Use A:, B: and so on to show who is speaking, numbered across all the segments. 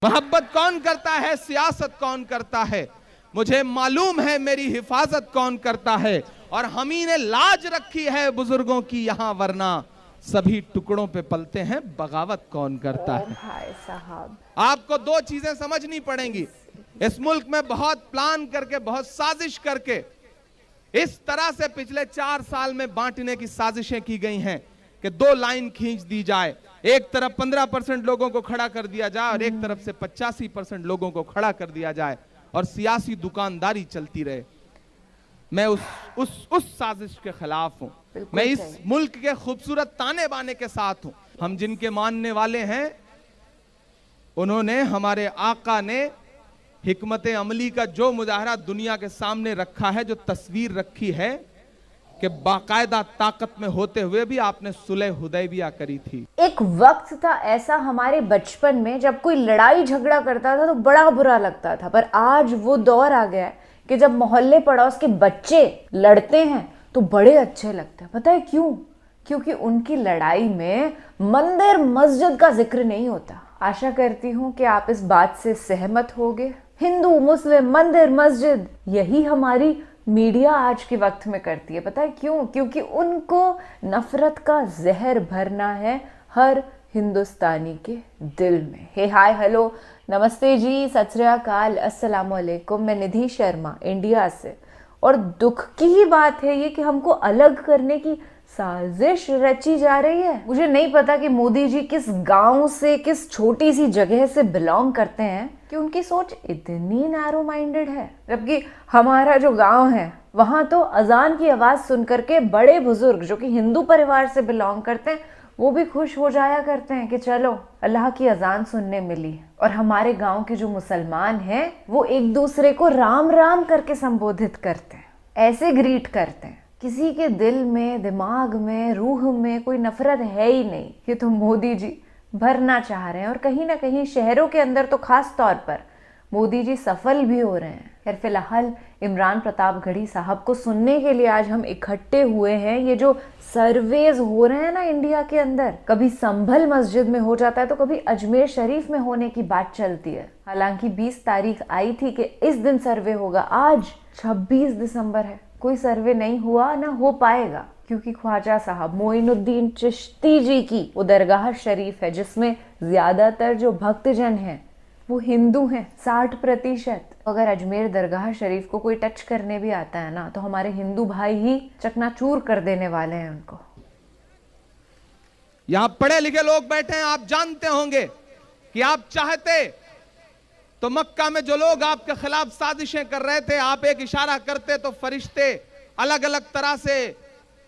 A: मोहब्बत कौन करता है, सियासत कौन करता है, मुझे मालूम है मेरी हिफाजत कौन करता है। और हम ही ने लाज रखी है बुजुर्गों की यहाँ, वरना सभी टुकड़ों पे पलते हैं, बगावत कौन करता है।
B: भाई साहब,
A: आपको दो चीजें समझनी पड़ेंगी। इस मुल्क में बहुत प्लान करके, बहुत साजिश करके इस तरह से पिछले 4 साल में बांटने की साजिशें की गई हैं कि 2 लाइन खींच दी जाए। एक तरफ 15% लोगों को खड़ा कर दिया जाए और एक तरफ से 85% लोगों को खड़ा कर दिया जाए और सियासी दुकानदारी चलती रहे। मैं उस साजिश के खिलाफ हूं। मैं इस मुल्क के खूबसूरत ताने बाने के साथ हूं। हम जिनके मानने वाले हैं, उन्होंने, हमारे आका ने हिकमत अमली का जो मुजाहरा दुनिया के सामने रखा है, जो तस्वीर रखी है कि बाकायदा ताकत में होते हुए भी आपने सुलह हुदैबिया करी थी।
B: एक वक्त था ऐसा हमारे बचपन में, जब कोई लड़ाई झगड़ा करता था तो बड़ा बुरा लगता था, पर आज वो दौर आ गया है कि जब मोहल्ले पड़ोस के बच्चे लड़ते हैं तो बड़े अच्छे लगते हैं। पता है क्यों? क्योंकि उनकी लड़ाई में मंदिर मस्जिद का जिक्र नहीं होता। आशा करती हूँ कि आप इस बात से सहमत होंगे। हिंदू, मुस्लिम, मंदिर, मस्जिद, यही हमारी मीडिया आज के वक्त में करती है। पता है क्यों? क्योंकि उनको नफरत का जहर भरना है हर हिंदुस्तानी के दिल में। हे हाय हेलो नमस्ते जी, सत श्री अकाल, अस्सलाम वालेकुम। मैं निधि शर्मा इंडिया से। और दुख की ही बात है ये कि हमको अलग करने की साजिश रची जा रही है। मुझे नहीं पता कि मोदी जी किस गांव से, किस छोटी सी जगह से बिलोंग करते हैं कि उनकी सोच इतनी नैरो माइंडेड है। जबकि हमारा जो गांव है वहां तो अजान की आवाज सुन करके बड़े बुजुर्ग जो कि हिंदू परिवार से बिलोंग करते हैं, वो भी खुश हो जाया करते हैं कि चलो अल्लाह की अजान सुनने मिली। और हमारे गांव के जो मुसलमान हैं वो एक दूसरे को राम राम करके संबोधित करते हैं, ऐसे ग्रीट करते हैं। किसी के दिल में, दिमाग में, रूह में कोई नफरत है ही नहीं। ये तो मोदी जी भरना चाह रहे हैं और कहीं ना कहीं शहरों के अंदर तो खास तौर पर मोदी जी सफल भी हो रहे हैं। यार फिलहाल इमरान प्रतापगढ़ी साहब को सुनने के लिए आज हम इकट्ठे हुए हैं। ये जो सर्वेज हो रहे हैं ना इंडिया के अंदर, कभी संभल मस्जिद में हो जाता है तो कभी अजमेर शरीफ में होने की बात चलती है। हालांकि 20 तारीख आई थी कि इस दिन सर्वे होगा, आज 26 दिसंबर है। कोई सर्वे नहीं हुआ, ना हो पाएगा, क्योंकि ख्वाजा साहब मोइनुद्दीन चिश्ती जी की वो दरगाह शरीफ है जिसमें ज्यादातर जो भक्तजन हैं वो हिंदू हैं, 60%। अगर अजमेर दरगाह शरीफ को कोई टच करने भी आता है ना तो हमारे हिंदू भाई ही चकनाचूर कर देने वाले हैं उनको।
A: यहां पढ़े लिखे लोग बैठे हैं, आप जानते होंगे कि आप चाहते तो मक्का में जो लोग आपके खिलाफ साजिशें कर रहे थे, आप एक इशारा करते तो फरिश्ते अलग अलग तरह से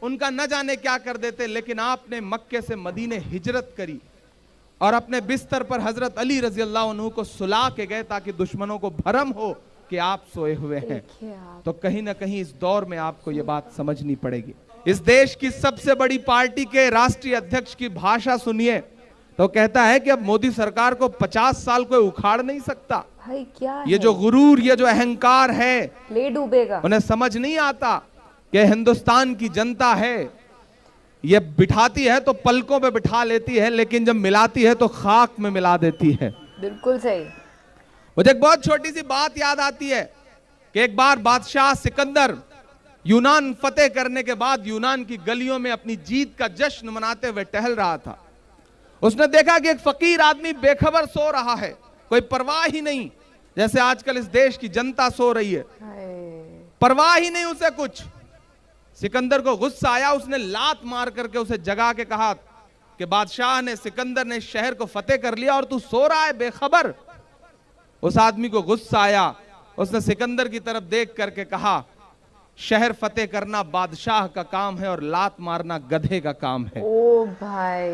A: उनका न जाने क्या कर देते। लेकिन आपने मक्के से मदीने हिजरत करी और अपने बिस्तर पर हजरत अली रजी अल्लाह अन्हु को सुला के गए ताकि दुश्मनों को भरम हो कि आप सोए हुए हैं। तो कहीं ना कहीं इस दौर में आपको यह बात समझनी पड़ेगी। इस देश की सबसे बड़ी पार्टी के राष्ट्रीय अध्यक्ष की भाषा सुनिए तो कहता है कि अब मोदी सरकार को 50 साल कोई उखाड़ नहीं सकता।
B: भाई क्या
A: ये जो गुरूर, ये जो अहंकार है,
B: ले डूबेगा।
A: उन्हें समझ नहीं आता कि हिंदुस्तान की जनता है, ये बिठाती है तो पलकों पे बिठा लेती है, लेकिन जब मिलाती है तो खाक में मिला देती है।
B: बिल्कुल सही।
A: मुझे एक बहुत छोटी सी बात याद आती है कि एक बार बादशाह सिकंदर यूनान फतेह करने के बाद यूनान की गलियों में अपनी जीत का जश्न मनाते हुए टहल रहा था। उसने देखा कि एक फकीर आदमी बेखबर सो रहा है, कोई परवाह ही नहीं, जैसे आजकल इस देश की जनता सो रही है, परवाह ही नहीं उसे कुछ। सिकंदर को गुस्सा आया, उसने लात मार करके उसे जगा के कहा कि बादशाह ने, सिकंदर ने शहर को फतेह कर लिया और तू सो रहा है बेखबर। उस आदमी को गुस्सा आया, उसने सिकंदर की तरफ देख करके कहा, शहर फतेह करना बादशाह का काम है और लात मारना गधे का काम है।
B: ओ भाई,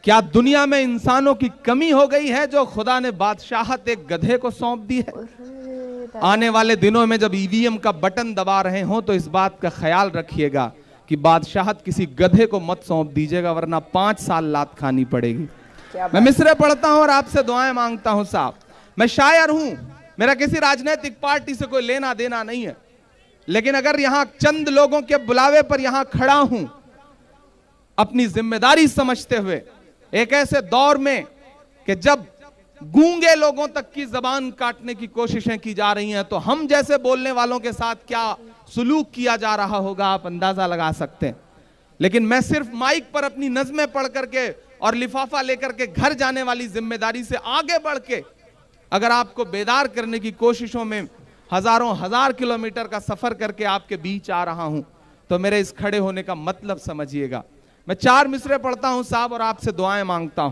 A: क्या दुनिया में इंसानों की कमी हो गई है जो खुदा ने बादशाहत एक गधे को सौंप दी है? आने वाले दिनों में जब ईवीएम का बटन दबा रहे हो तो इस बात का ख्याल रखिएगा कि बादशाहत किसी गधे को मत सौंप दीजिएगा, वरना 5 साल लात खानी पड़ेगी। मैं मिसरे पढ़ता हूं और आपसे दुआएं मांगता हूं। साहब, मैं शायर हूं, मेरा किसी राजनीतिक पार्टी से कोई लेना देना नहीं है, लेकिन अगर यहां चंद लोगों के बुलावे पर यहां खड़ा हूं, अपनी जिम्मेदारी समझते हुए, एक ऐसे दौर में कि जब गूंगे लोगों तक की जबान काटने की कोशिशें की जा रही हैं, तो हम जैसे बोलने वालों के साथ क्या सुलूक किया जा रहा होगा आप अंदाजा लगा सकते हैं। लेकिन मैं सिर्फ माइक पर अपनी नज़में पढ़ करके और लिफाफा लेकर के घर जाने वाली जिम्मेदारी से आगे बढ़ के अगर आपको बेदार करने की कोशिशों में हजारों हजार किलोमीटर का सफर करके आपके बीच आ रहा हूं, तो मेरे इस खड़े होने का मतलब समझिएगा। मैं 4 मिसरे पढ़ता हूं साहब और आपसे दुआएं मांगता हूं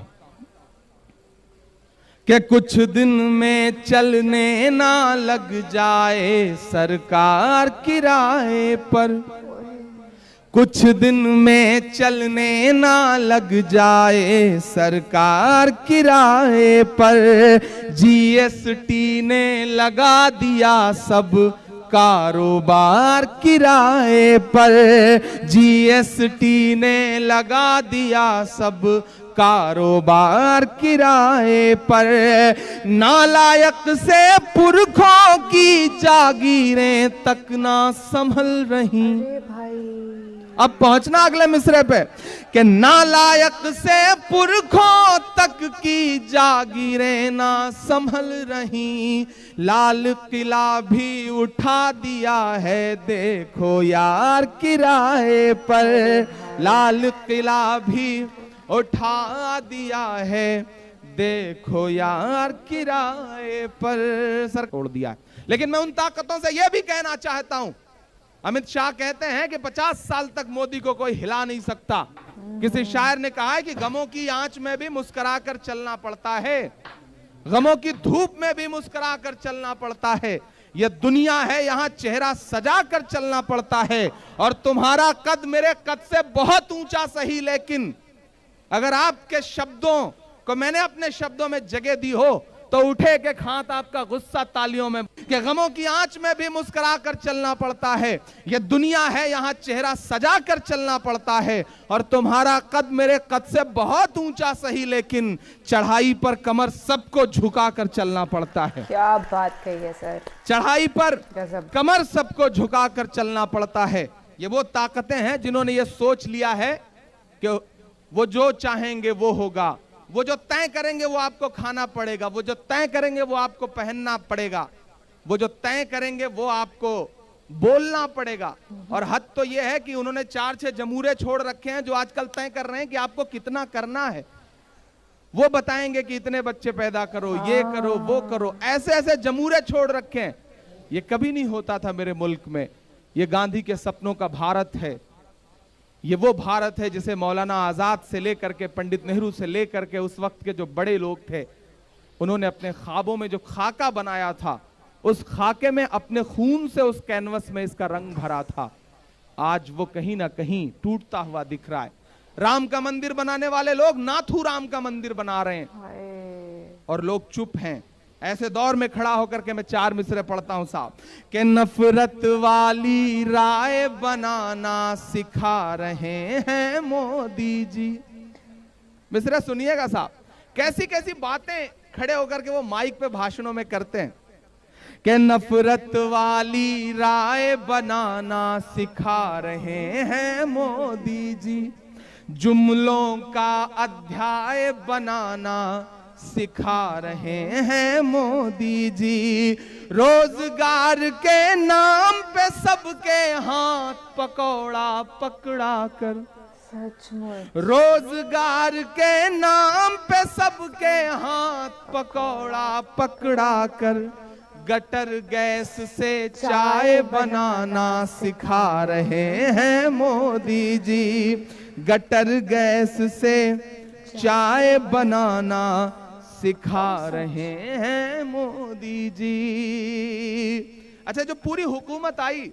A: कि कुछ दिन में चलने ना लग जाए सरकार किराए पर, कुछ दिन में चलने ना लग जाए सरकार किराए पर, जीएसटी ने लगा दिया सब कारोबार किराए पर, जीएसटी ने लगा दिया सब कारोबार किराए पर, नालायक से पुरखों की जागीरें तक ना संभल रही। अब पहुंचना अगले मिसरे पे कि नालायक से पुरखों तक की जागीरें ना संभल रही, लाल किला भी उठा दिया है देखो यार किराए पर, लाल किला भी उठा दिया है देखो यार किराए पर। सर तोड़ दिया। लेकिन मैं उन ताकतों से यह भी कहना चाहता हूं, अमित शाह कहते हैं कि 50 साल तक मोदी को कोई हिला नहीं सकता। किसी शायर ने कहा है कि गमों की आंच में भी मुस्कुरा कर चलना पड़ता है, गमों की धूप में भी मुस्कुरा कर चलना पड़ता है, यह दुनिया है यहां चेहरा सजा कर चलना पड़ता है। और तुम्हारा कद मेरे कद से बहुत ऊंचा सही, लेकिन अगर आपके शब्दों को मैंने अपने शब्दों में जगह दी हो तो उठे के खात आपका गुस्सा तालियों में, कि गमों की आंच में भी मुस्कुरा कर चलना पड़ता है, यह दुनिया है यहां चेहरा सजा कर चलना पड़ता है। और तुम्हारा कद मेरे कद से बहुत ऊंचा सही, लेकिन चढ़ाई पर कमर सबको झुका कर चलना पड़ता है।
B: क्या बात कही है सर,
A: चढ़ाई पर कमर सबको झुका कर चलना पड़ता है। ये वो ताकतें हैं जिन्होंने ये सोच लिया है कि वो जो चाहेंगे वो होगा, वो जो तय करेंगे वो आपको खाना पड़ेगा, वो जो तय करेंगे वो आपको पहनना पड़ेगा, वो जो तय करेंगे वो आपको बोलना पड़ेगा। और हद तो ये है कि उन्होंने 4-6 जमूरे छोड़ रखे हैं जो आजकल तय कर रहे हैं कि आपको कितना करना है। वो बताएंगे कि इतने बच्चे पैदा करो, ये करो, वो करो, ऐसे ऐसे जमूरे छोड़ रखे हैं। ये कभी नहीं होता था मेरे मुल्क में। ये गांधी के सपनों का भारत है। ये वो भारत है जिसे मौलाना आजाद से लेकर के पंडित नेहरू से लेकर के उस वक्त के जो बड़े लोग थे, उन्होंने अपने ख्वाबों में जो खाका बनाया था, उस खाके में अपने खून से उस कैनवस में इसका रंग भरा था। आज वो कहीं ना कहीं टूटता हुआ दिख रहा है। राम का मंदिर बनाने वाले लोग नाथू राम का मंदिर बना रहे हैं और लोग चुप हैं। ऐसे दौर में खड़ा होकर के मैं 4 मिसरे पढ़ता हूं साहब, कि नफरत वाली राय बनाना सिखा रहे हैं मोदी जी। मिसरे सुनिएगा साहब, कैसी कैसी बातें खड़े होकर के वो माइक पे भाषणों में करते हैं कि नफरत वाली राय बनाना सिखा रहे हैं मोदी जी, जुमलों का अध्याय बनाना सिखा रहे हैं मोदी जी, रोजगार के नाम पे सबके हाथ पकौड़ा पकड़ा कर,
B: सचमुच
A: रोजगार के नाम पे सबके हाथ पकौड़ा पकड़ा कर, गटर गैस से चाय बनाना सिखा रहे हैं मोदी जी, गटर गैस से चाय बनाना सिखा रहे हैं मोदी जी। अच्छा, जो पूरी हुकूमत आई,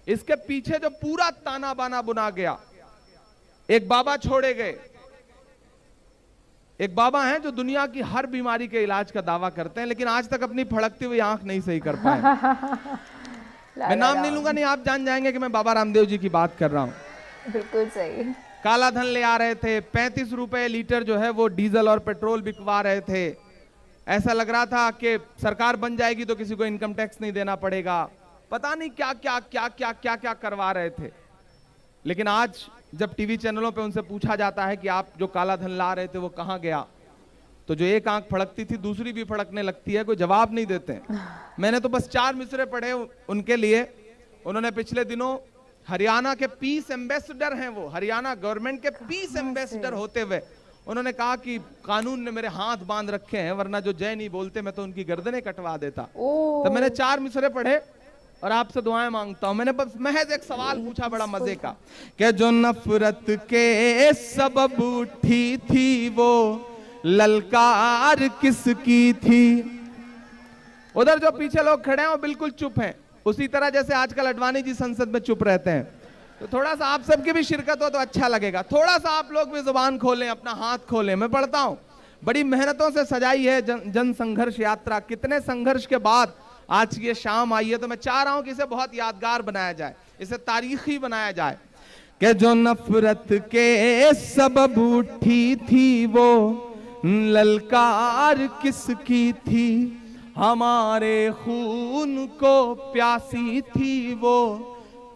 A: इसके पीछे जो पूरा ताना बाना बुना गया, एक बाबा छोड़े गए। एक बाबा हैं जो दुनिया की हर बीमारी के इलाज का दावा करते हैं, लेकिन आज तक अपनी फड़कती हुई आंख नहीं सही कर पाए। मैं नाम नहीं लूंगा, नहीं आप जान जाएंगे कि मैं बाबा रामदेव जी की बात कर रहा हूं।
B: बिल्कुल सही।
A: काला धन ले आ रहे थे, 35 रुपए लीटर जो है वो डीजल और पेट्रोल बिकवा रहे थे। ऐसा लग रहा था कि सरकार बन जाएगी तो किसी को इनकम टैक्स नहीं देना पड़ेगा। पता नहीं क्या क्या क्या क्या क्या क्या करवा रहे थे। लेकिन आज जब टीवी चैनलों पे उनसे पूछा जाता है कि आप जो काला धन ला रहे थे वो कहां गया, तो जो एक आंख फड़कती थी दूसरी भी फड़कने लगती है, कोई जवाब नहीं देते हैं। मैंने तो बस 4 मिसरे पढ़े उनके लिए। उन्होंने पिछले दिनों हरियाणा के पीस एम्बेसडर हैं, वो हरियाणा गवर्नमेंट के पीस एम्बेसडर होते हुए उन्होंने कहा कि कानून ने मेरे हाथ बांध रखे हैं, वरना जो जय नहीं बोलते मैं तो उनकी गर्दनें कटवा देता। तो मैंने 4 मिसरे पढ़े और आपसे दुआएं मांगता हूं। मैंने बस महज एक सवाल पूछा बड़ा मजे का, कि जो नफरत के सबब उठी थी वो ललकार किसकी थी। उधर जो पीछे लोग खड़े हैं वो बिल्कुल चुप हैं, उसी तरह जैसे आजकल अडवाणी जी संसद में चुप रहते हैं। तो थोड़ा सा आप सबकी भी शिरकत हो तो अच्छा लगेगा। थोड़ा सा आप लोग भी जुबान खोलें, अपना हाथ खोलें। मैं पढ़ता हूं, बड़ी मेहनतों से सजाई है जन संघर्ष यात्रा, कितने संघर्ष के बाद आज ये शाम आई है। तो मैं चाह रहा हूं कि इसे बहुत यादगार बनाया जाए, इसे तारीखी बनाया जाए, कि जो नफरत के सबब उठी थी वो ललकार किसकी थी। हमारे खून को प्यासी थी वो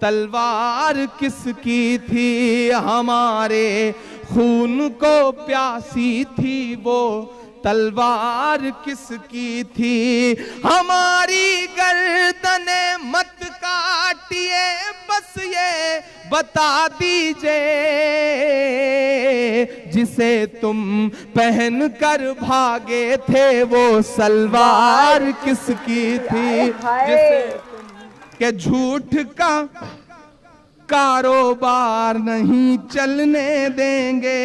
A: तलवार किसकी थी। हमारे खून को प्यासी थी वो तलवार किसकी थी। हमारी गर्दने मत काटिए, बस ये बता दीजिए, जिसे तुम पहन कर भागे थे वो सलवार किसकी थी। जिसे के झूठ का कारोबार नहीं चलने देंगे,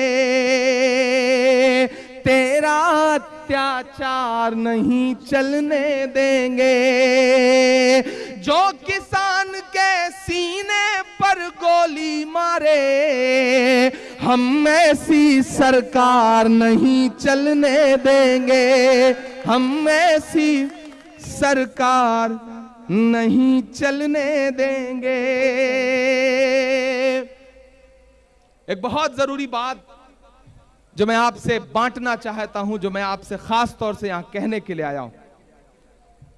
A: तेरा अत्याचार नहीं चलने देंगे। जो किसान के सीने पर गोली मारे, हम ऐसी सरकार नहीं चलने देंगे, हम ऐसी सरकार नहीं चलने देंगे। एक बहुत जरूरी बात जो मैं आपसे बांटना चाहता हूं, जो मैं आपसे खास तौर से यहां कहने के लिए आया हूं,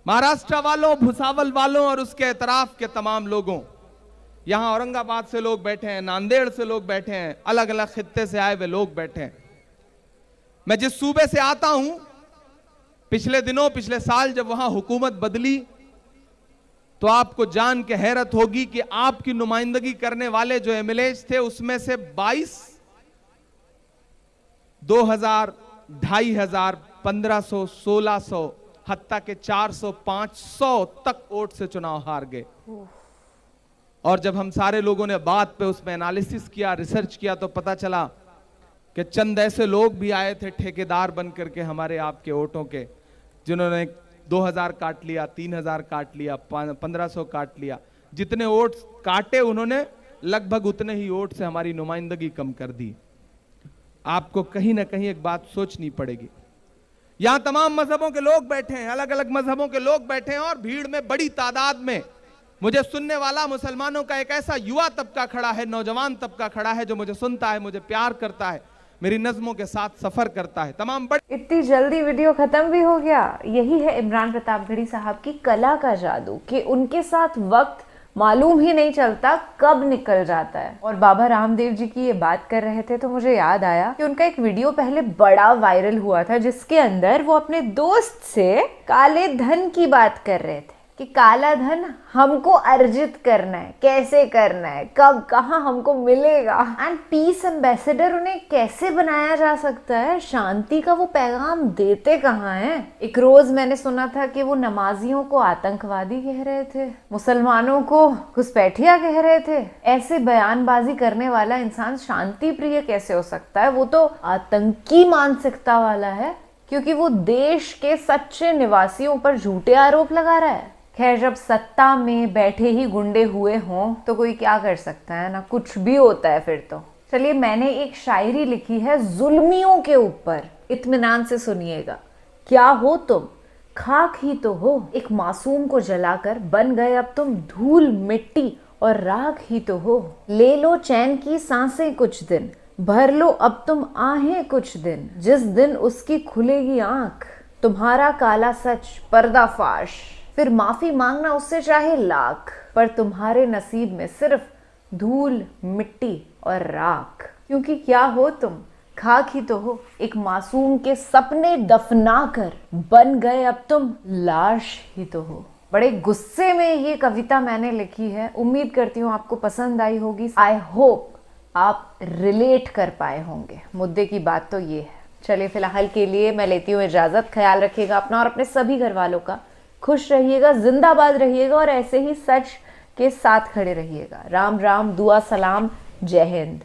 A: महाराष्ट्र वालों, भुसावल वालों और उसके एतराफ के तमाम लोगों, यहां औरंगाबाद से लोग बैठे हैं, नांदेड़ से लोग बैठे हैं, अलग अलग खित्ते से आए हुए लोग बैठे हैं। मैं जिस सूबे से आता हूं, पिछले दिनों, पिछले साल जब वहां हुकूमत बदली तो आपको जान के हैरत होगी कि आपकी नुमाइंदगी करने वाले जो एमएलएज थे उसमें से 22, 2000, 2500, 1500, 1600, हत्ता के 400, 500 तक वोट से चुनाव हार गए। और जब हम सारे लोगों ने बात पे उसमें एनालिसिस किया, रिसर्च किया, तो पता चला कि चंद ऐसे लोग भी आए थे ठेकेदार बन करके हमारे आपके वोटों के, जिन्होंने 2000 काट लिया, 3000 काट लिया, 1500 काट लिया। जितने वोट काटे उन्होंने लगभग उतने ही वोट से हमारी नुमाइंदगी कम कर दी। आपको कहीं ना कहीं एक बात सोचनी पड़ेगी। यहां तमाम मजहबों के लोग बैठे हैं, अलग अलग मजहबों के लोग बैठे हैं, और भीड़ में बड़ी तादाद में मुझे सुनने वाला मुसलमानों का एक ऐसा युवा तबका खड़ा है, नौजवान तबका खड़ा है, जो मुझे सुनता है, मुझे प्यार करता है, मेरी नज़्मों के साथ सफर करता है। तमाम बड़े।
B: इतनी जल्दी वीडियो खत्म भी हो गया। यही है इमरान प्रतापगढ़ी साहब की कला का जादू, कि उनके साथ वक्त मालूम ही नहीं चलता कब निकल जाता है। और बाबा रामदेव जी की ये बात कर रहे थे तो मुझे याद आया कि उनका एक वीडियो पहले बड़ा वायरल हुआ था, जिसके अंदर वो अपने दोस्त से काले धन की बात कर रहे थे कि काला धन हमको अर्जित करना है, कैसे करना है, कब, कहाँ हमको मिलेगा। एंड पीस एम्बेसडर उन्हें कैसे बनाया जा सकता है, शांति का वो पैगाम देते कहाँ हैं। एक रोज मैंने सुना था कि वो नमाजियों को आतंकवादी कह रहे थे, मुसलमानों को घुसपैठिया कह रहे थे। ऐसे बयानबाजी करने वाला इंसान शांति प्रिय कैसे हो सकता है? वो तो आतंकी मानसिकता वाला है, क्योंकि वो देश के सच्चे निवासियों पर झूठे आरोप लगा रहा है। खैर, जब सत्ता में बैठे ही गुंडे हुए हों तो कोई क्या कर सकता है ना, कुछ भी होता है फिर तो। चलिए, मैंने एक शायरी लिखी है जुल्मियों के ऊपर, इत्मीनान से सुनिएगा। क्या हो तुम? खाक ही तो हो, एक मासूम को जलाकर बन गए अब तुम धूल मिट्टी और राख ही तो हो। ले लो चैन की सांसें कुछ दिन, भर लो अब तुम आहें कुछ दिन, जिस दिन उसकी खुलेगी आंख, तुम्हारा काला सच पर्दाफाश, फिर माफी मांगना उससे चाहे लाख, पर तुम्हारे नसीब में सिर्फ धूल मिट्टी और राख। क्योंकि क्या हो तुम? खाक ही तो हो, एक मासूम के सपने दफना कर बन गए अब तुम लाश ही तो हो। बड़े गुस्से में ये कविता मैंने लिखी है, उम्मीद करती हूँ आपको पसंद आई होगी। आई होप आप रिलेट कर पाए होंगे। मुद्दे की बात तो ये है। चलिए फिलहाल के लिए मैं लेती हूँ इजाजत। ख्याल रखिएगा अपना और अपने सभी घर वालों का। खुश रहिएगा, जिंदाबाद रहिएगा और ऐसे ही सच के साथ खड़े रहिएगा। राम राम, दुआ सलाम, जय हिंद।